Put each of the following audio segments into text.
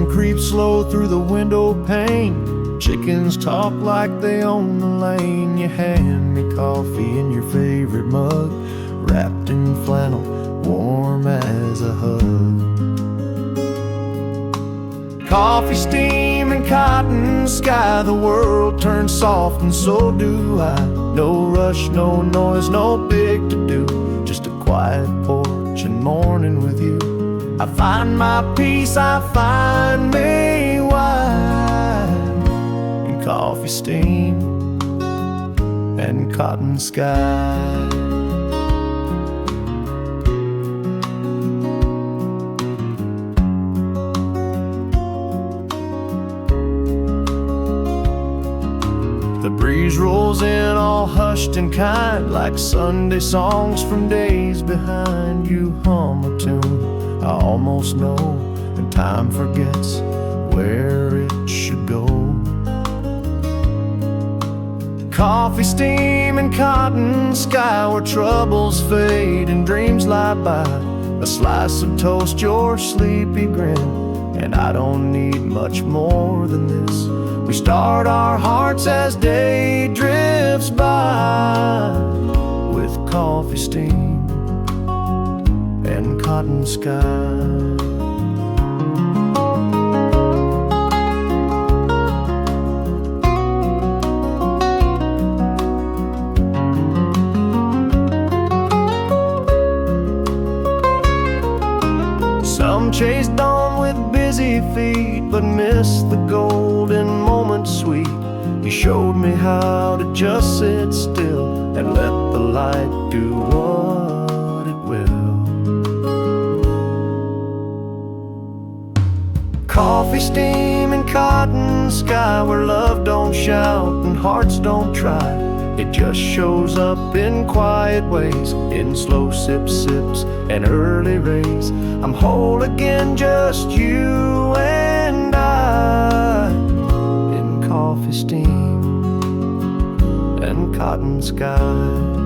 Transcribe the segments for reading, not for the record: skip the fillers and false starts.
Sun creeps slow through the window pane. Chickens talk like they own the lane. You hand me coffee in your favorite mug, wrapped in flannel, warm as a hug. Coffee, steam, and cotton sky. The world turns soft and so do I. No rush, no noise, no big to-do, just a quiet porch and morning with you. I find my peace, I find me wine and coffee, steam, and cotton sky. The breeze rolls in all hushed and kind, like Sunday songs from days behind. You hum a tune I almost know, and time forgets where it should go. Coffee, steam, and cotton sky, where troubles fade and dreams lie by. A slice of toast, your sleepy grin, and I don't need much more than this. We start our hearts as day drifts by, with coffee, steam, and cotton sky. Some chased on with busy feet, but missed the golden moment sweet. You showed me how to just sit still and let the light do what it will. Coffee, steam, and cotton sky, where love don't shout and hearts don't try. It just shows up in quiet ways, in slow sips and early rays. I'm whole again, just you and I, in coffee, steam, and cotton sky.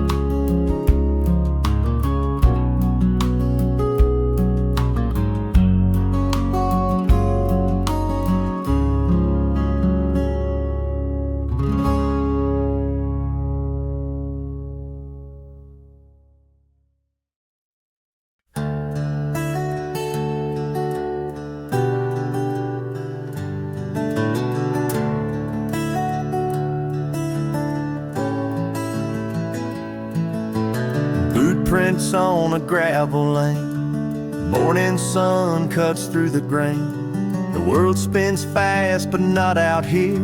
Footprints on a gravel lane, morning sun cuts through the grain. The world spins fast, but not out here,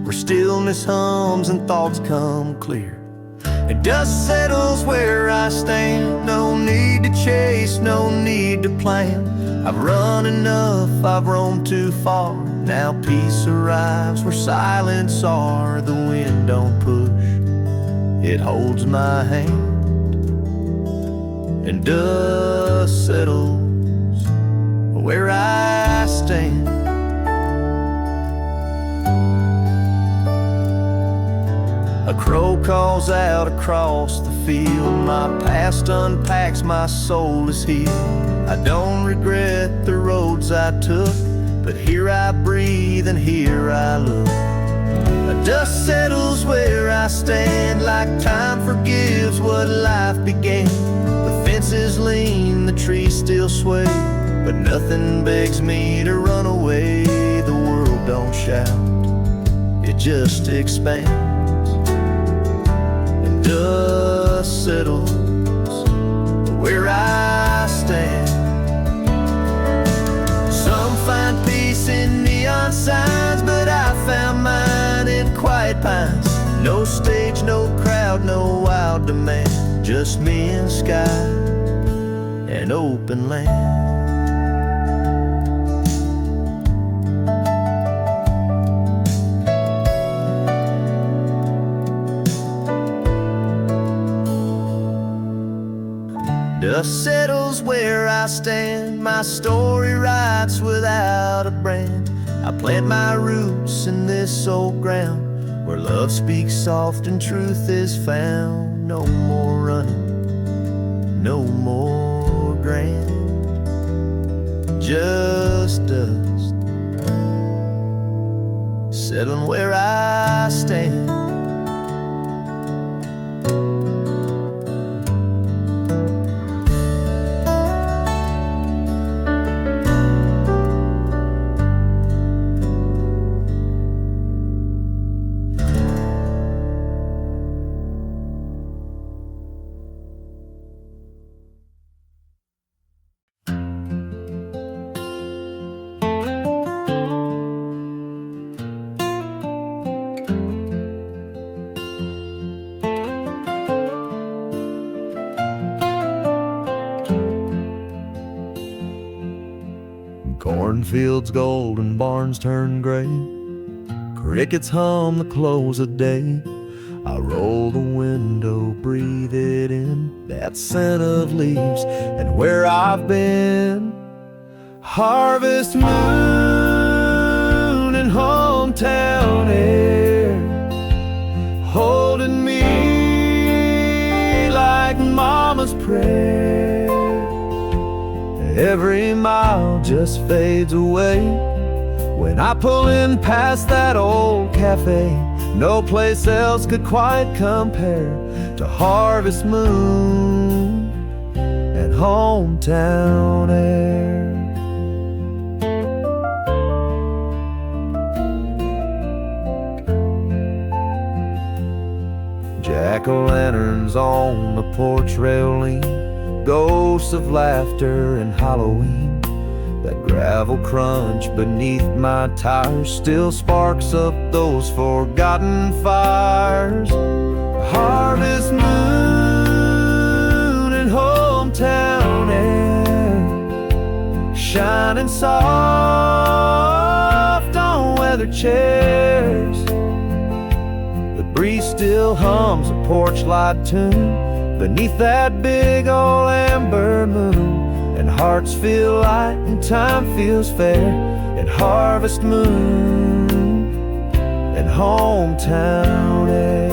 where stillness hums and thoughts come clear. And dust settles where I stand, no need to chase, no need to plan. I've run enough, I've roamed too far. Now peace arrives where silence are. The wind don't push, it holds my hand. And dust settles where I stand. A crow calls out across the field. My past unpacks, my soul is healed. I don't regret the roads I took, but here I breathe and here I look. The dust settles where I stand, like time forgives what life began. The fences lean, the trees still sway, but nothing begs me to run away. The world don't shout, it just expands. And dust settles where I stand. Some find peace in neon signs, but I found mine in quiet pines. No stage, no crowd, no wild demand, just me and sky and open land. Dust settles where I stand, my story writes without a brand. I plant my roots in this old ground, where love speaks soft and truth is found. No more running, no more grand, just dust settling where I stand. Cornfields golden, barns turn gray, crickets hum the close of day. I roll the window, breathe it in, that scent of leaves and where I've been. Harvest moon and hometown air, holding me like mama's prayer. Every mile just fades away when I pull in past that old cafe. No place else could quite compare to harvest moon and hometown air. Jack-o'-lanterns on the porch railing, ghosts of laughter and Halloween. That gravel crunch beneath my tires still sparks up those forgotten fires. Harvest moon and hometown air, shining soft on weather chairs. The breeze still hums a porch light tune beneath that big old amber moon, and hearts feel light and time feels fair at harvest moon and hometown air.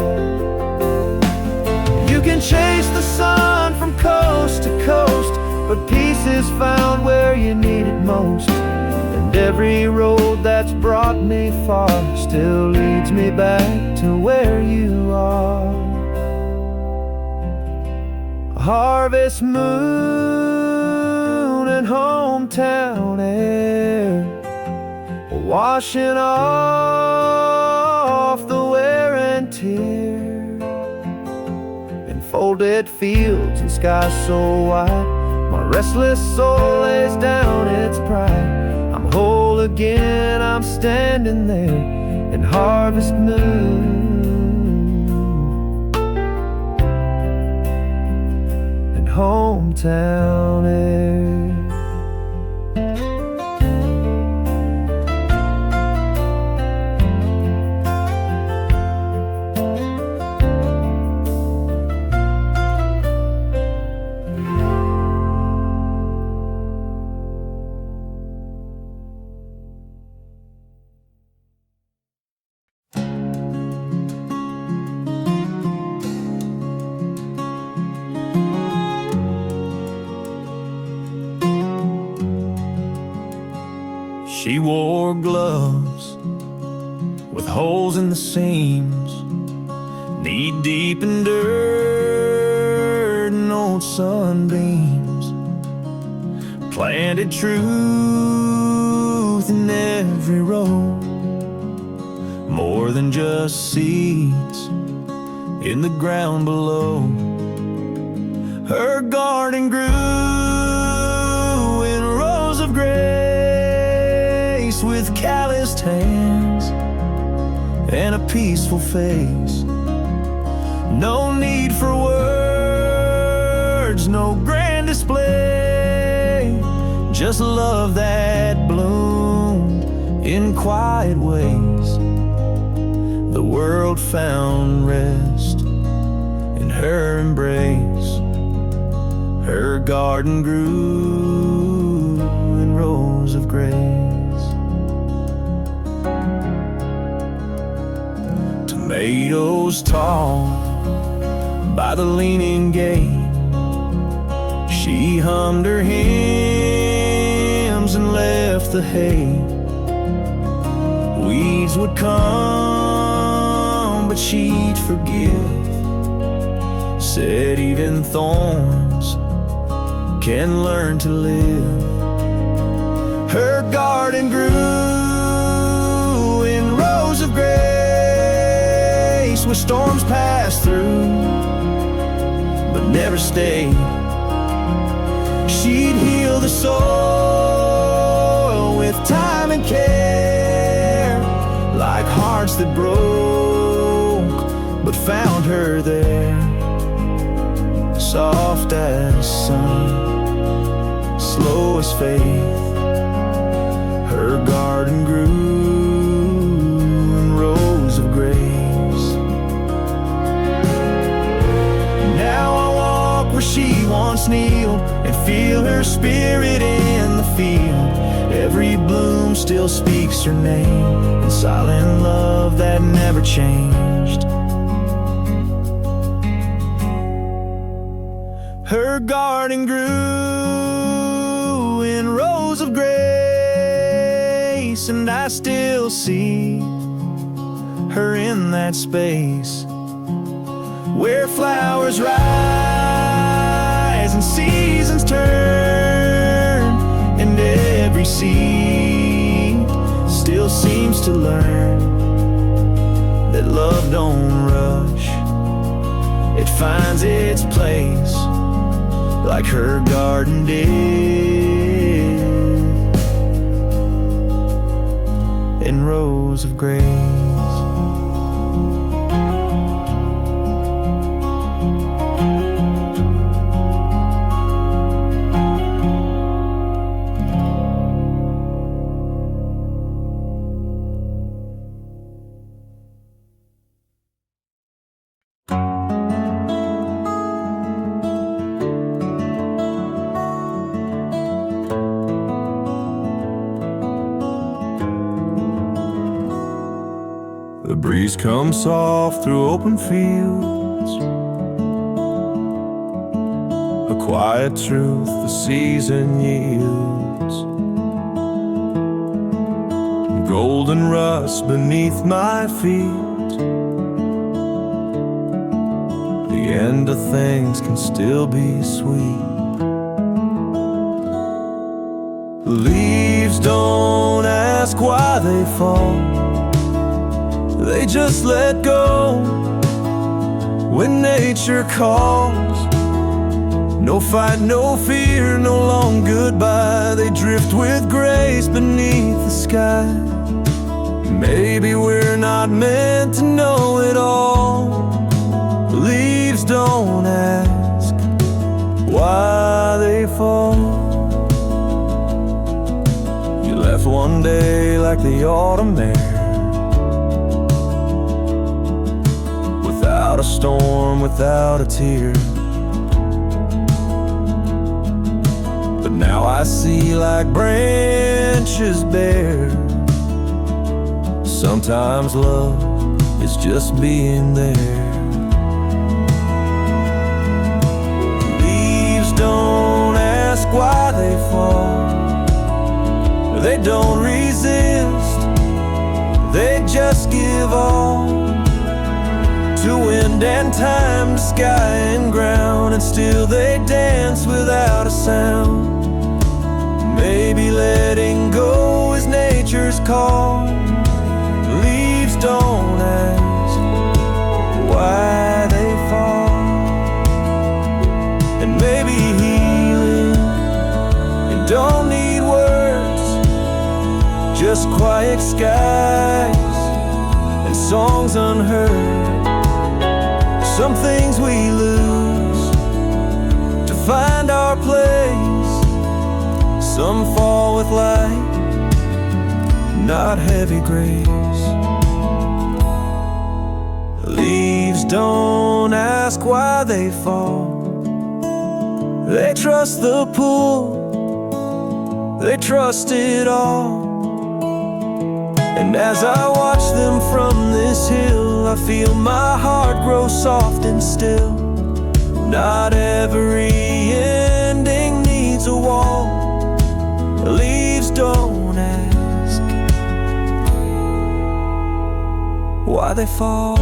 You can chase the sun from coast to coast, but peace is found where you need it most. And every road that's brought me far still leads me back to where you are. Harvest moon and hometown air, washing off the wear and tear. In folded fields and skies so wide, my restless soul lays down its pride. I'm whole again, I'm standing there in harvest moon hometown air. She wore gloves with holes in the seams, knee-deep in dirt and old sunbeams. Planted truth in every row, more than just seeds in the ground below. Her garden grew in rows of grace, with calloused hands and a peaceful face. No need for words, no grand display, just love that bloomed in quiet ways. The world found rest in her embrace. Her garden grew in rows of grace. Tomatoes tall by the leaning gate, she hummed her hymns and left the hay. Weeds storms would come, but she'd forgive. Said even thorns can learn to live. Her garden grew in rows of grace, where storms passed through but never stayed. She'd heal the soil with time and care, like hearts that broke but found her there. Soft as sun, slow as faith, her garden grew in rows of grace. Now I walk where she once kneeled and feel her spirit in the field. Every bloom still speaks her name in silent love that never changed. Her garden grew in rows of grace, and I still see her in that space where flowers rise and seasons turn, and every seed still seems to learn that love don't rush. It finds its place like her garden did, in rows of grace. The breeze comes soft through open fields, a quiet truth the season yields. Golden rust beneath my feet, the end of things can still be sweet. The leaves don't ask why they fall, they just let go when nature calls. No fight, no fear, no long goodbye. They drift with grace beneath the sky. Maybe we're not meant to know it all. Leaves don't ask why they fall. You left one day like the autumn air, without a storm, without a tear. But now I see like branches bare. Sometimes love is just being there. Leaves don't ask why they fall, they don't resist, they just give all to wind and time, to sky and ground, and still they dance without a sound. Maybe letting go is nature's call. Leaves don't ask why they fall. And maybe healing, it don't need words, just quiet skies and songs unheard. Some things we lose to find our place, some fall with light, not heavy grace. Leaves don't ask why they fall, they trust the pull, they trust it all. And as I watch them from this hill, I feel my heart grow soft and still. Not every ending needs a wall. Leaves don't ask why they fall.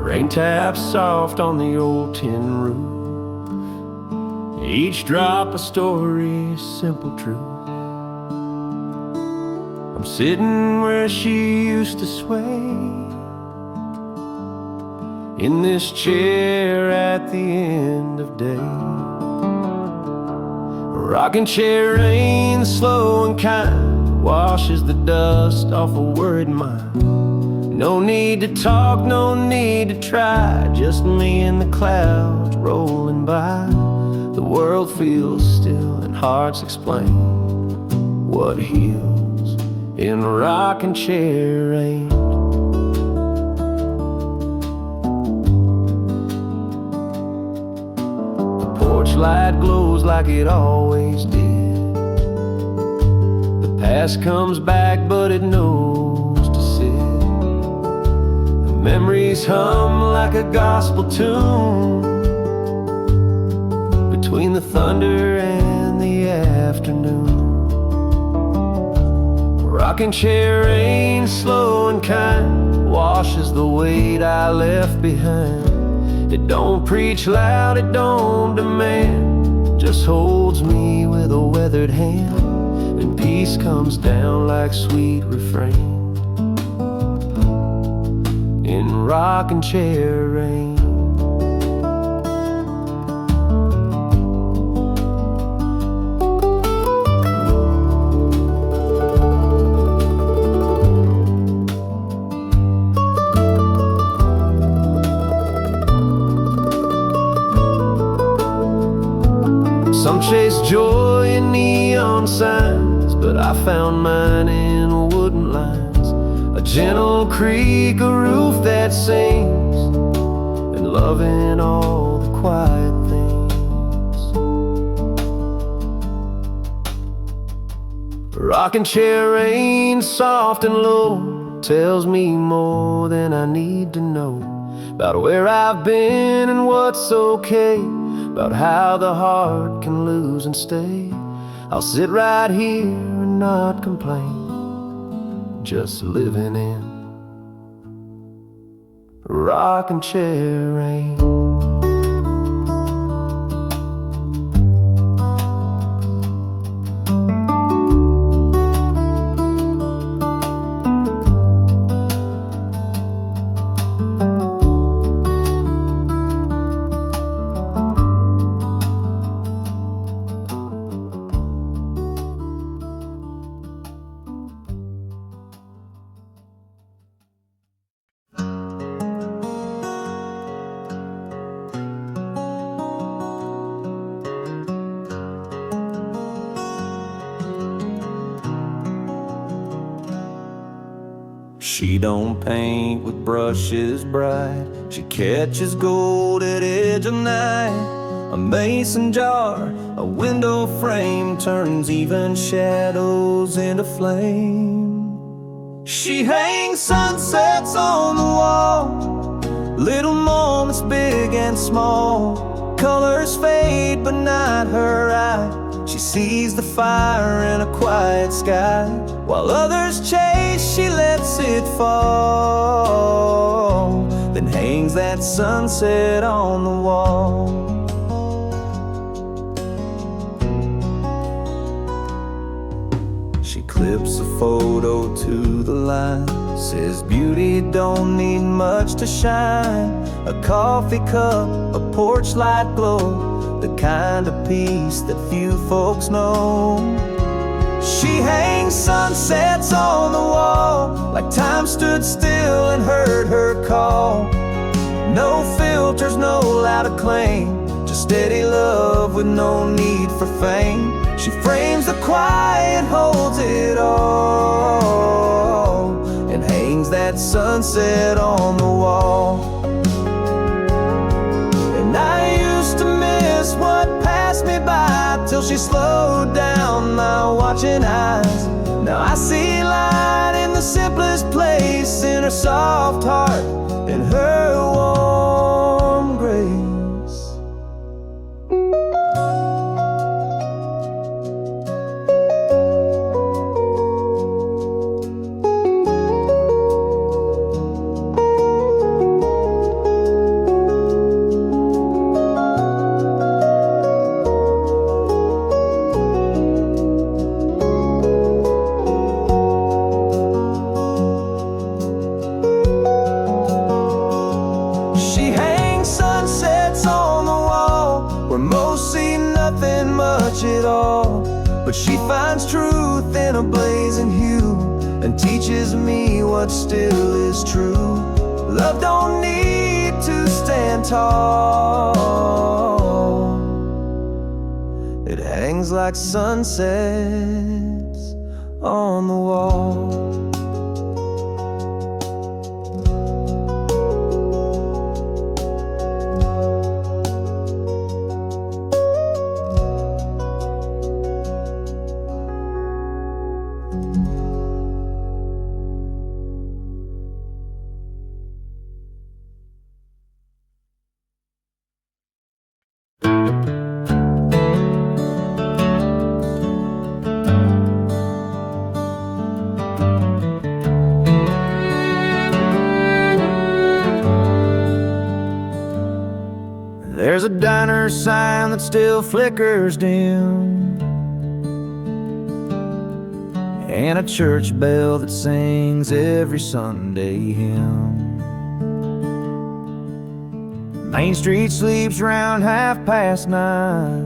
Rain taps soft on the old tin roof, each drop a story, simple truth. I'm sitting where she used to sway, in this chair at the end of day. A rocking chair rain, slow and kind, washes the dust off a worried mind. No need to talk, no need to try, just me and the clouds rolling by. The world feels still and hearts explain what heals in rocking chair rain. The porch light glows like it always did. The past comes back, but it knows to sit. Memories hum like a gospel tune between the thunder and the afternoon. Rocking chair rain, slow and kind, washes the weight I left behind. It don't preach loud, it don't demand, just holds me with a weathered hand, and peace comes down like sweet refrain in rocking chair rain. Some chase joy in neon signs, but I found mine in wooden lines. A gentle creak, a roof that sings, and love in all the quiet things. Rocking chair rain, soft and low, tells me more than I need to know about where I've been and what's okay, about how the heart can lose and stay. I'll sit right here and not complain, just living in rocking chair rain. She don't paint with brushes bright, she catches gold at edge of night. A mason jar, a window frame, turns even shadows into flame. She hangs sunsets on the wall, little moments big and small. Colors fade but not her eye, she sees the fire in a quiet sky. While others chase, she lets it fall, then hangs that sunset on the wall. She clips a photo to the line, says beauty don't need much to shine. A coffee cup, a porch light glow, the kind of peace that few folks know. She hangs sunsets on the wall, like time stood still and heard her call. No filters, no loud acclaim, just steady love with no need for fame. She frames the quiet, holds it all, and hangs that sunset on the wall. And I used to miss what passed me by, till she slowed down my watching eyes. Now I see light in the simplest place, in her soft heart, in her warm grace. At all, but she finds truth in a blazing hue, and teaches me what still is true. Love don't need to stand tall, it hangs like sunsets on the wall. There's a diner sign that still flickers dim, and a church bell that sings every Sunday hymn. Main Street sleeps round 9:30,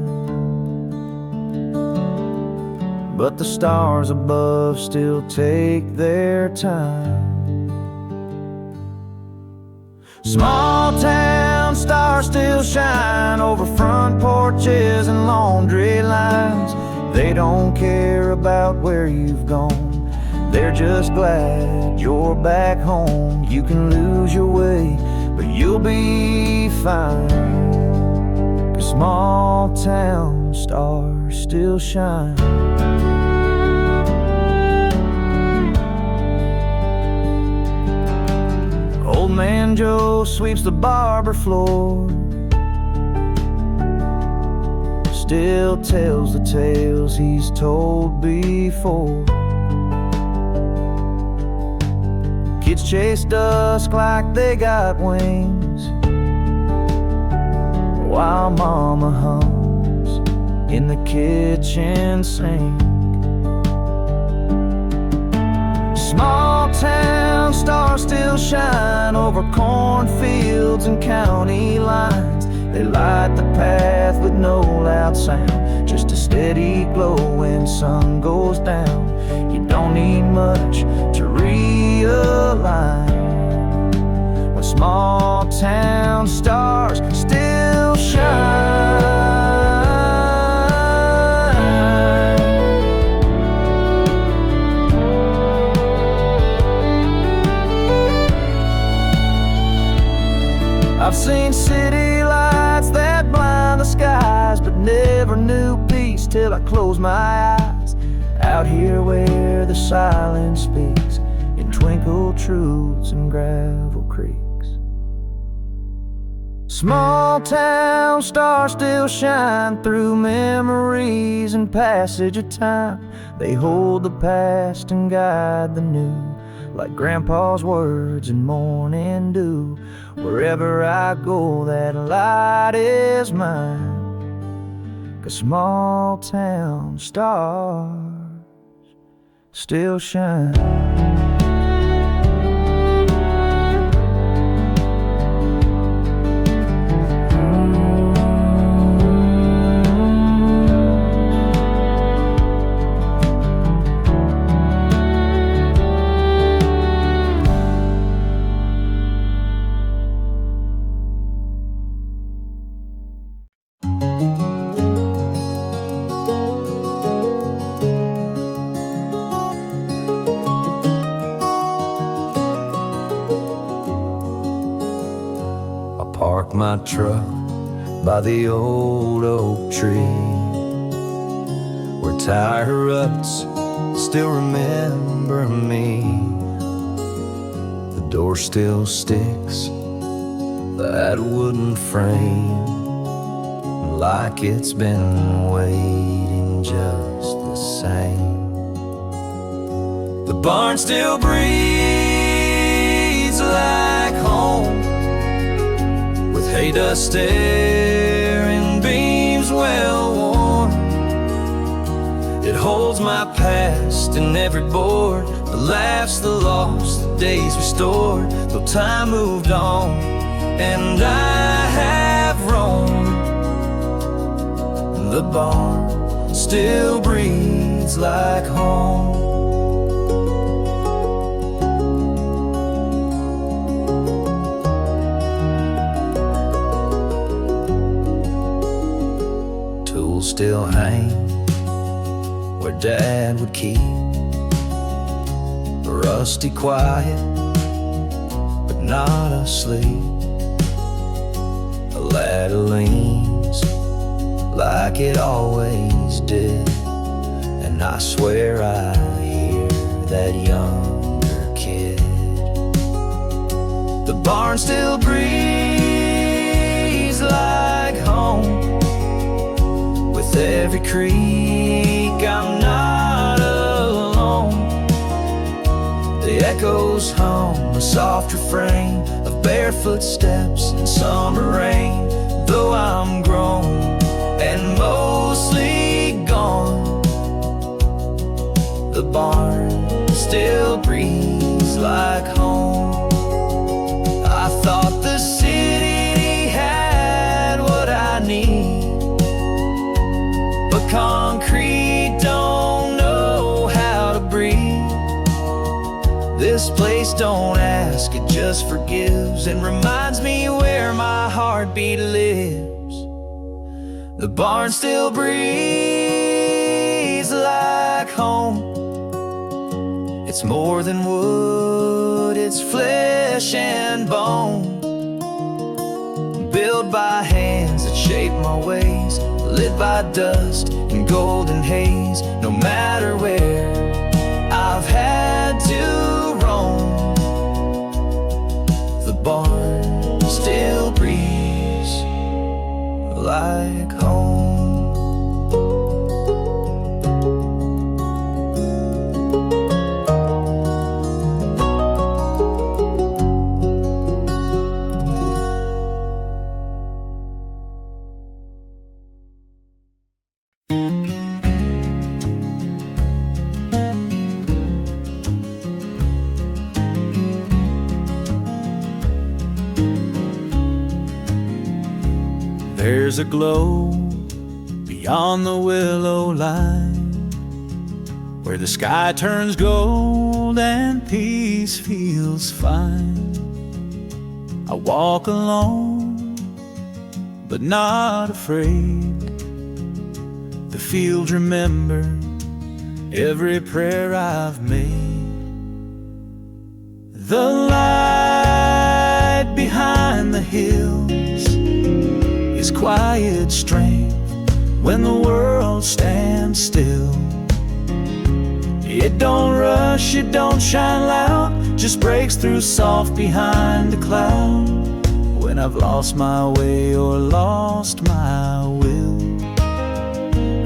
but the stars above still take their time. Small town stars still shine over front porches and laundry lines. They don't care about where you've gone, they're just glad you're back home. You can lose your way, but you'll be fine, 'cause small town stars still shine. Old man Joe sweeps the barber floor, still tells the tales he's told before. Kids chase dusk like they got wings, while mama hums in the kitchen sink. Small town stars still shine over cornfields and county lines. They light the path with no loud sound, just a steady glow when sun goes down. You don't need much to realign when small town stars still shine. I've seen city lights that blind the skies, but never knew peace till I closed my eyes. Out here where the silence speaks in twinkled truths and gravel creeks. Small town stars still shine through memories and passage of time. They hold the past and guide the new, like Grandpa's words and morning dew. Wherever I go, that light is mine, 'cause small town stars still shine. park my truck by the old oak tree, where tire ruts still remember me. The door still sticks, that wooden frame, like it's been waiting just the same. The barn still breathes like home, with hay dust there and beams well worn. It holds my past in every board, the laughs, the lost, the days restored. Though time moved on and I have roamed, the barn still breathes like home. Tools still hang where Dad would keep, rusty, quiet, but not asleep. A ladder leans like it always did, and I swear I hear that younger kid. The barn still breathes like home, with every creak I'm not alone. The echoes hum a soft refrain of barefoot steps in summer rain. Though I'm grown and mostly gone, the barn still breathes like home. I thought the city had what I need, but concrete don't know how to breathe. This place don't ask, it just forgives, and reminds me where my heartbeat lives. The barn still breathes like home. It's more than wood, it's flesh and bone, built by hands that shape my ways, lit by dust and golden haze. No matter where I've had to roam, the barn still breathes like home. There's a glow beyond the willow line, where the sky turns gold and peace feels fine. I walk alone, but not afraid. The fields remember every prayer I've made. The light behind the hills is quiet strength when the world stands still. It don't rush, it don't shine loud, just breaks through soft behind a cloud. When I've lost my way or lost my will,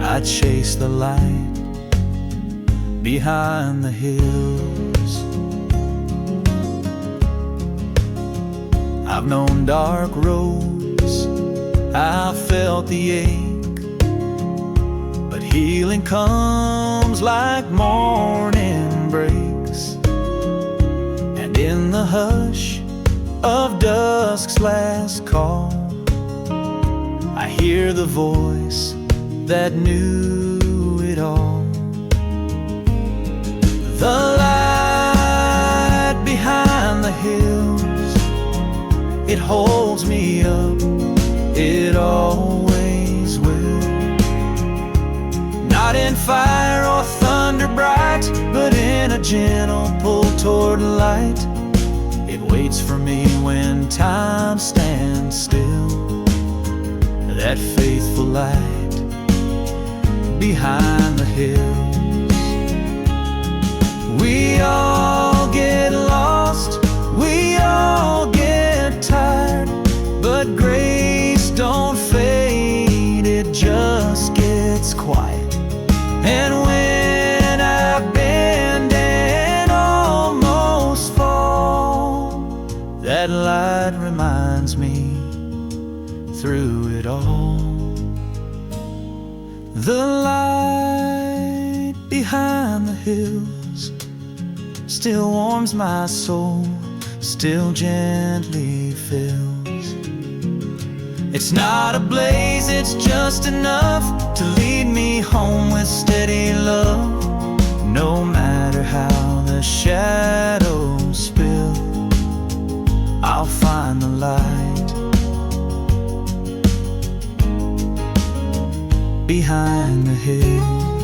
I chase the light behind the hills. I've known dark roads, I felt the ache, but healing comes like morning breaks. And in the hush of dusk's last call, I hear the voice that knew it all. The light behind the hills, it holds me up, it always will. Not in fire or thunder bright, but in a gentle pull toward light. It waits for me when time stands stand still, that faithful light behind the hills. We all get lost, we all get tired, but grace don't fade, it just gets quiet. And when I bend and almost fall, that light reminds me through it all. The light behind the hills still warms my soul, still gently fills. It's not a blaze, it's just enough to lead me home with steady love. No matter how the shadows spill, I'll find the light behind the hills.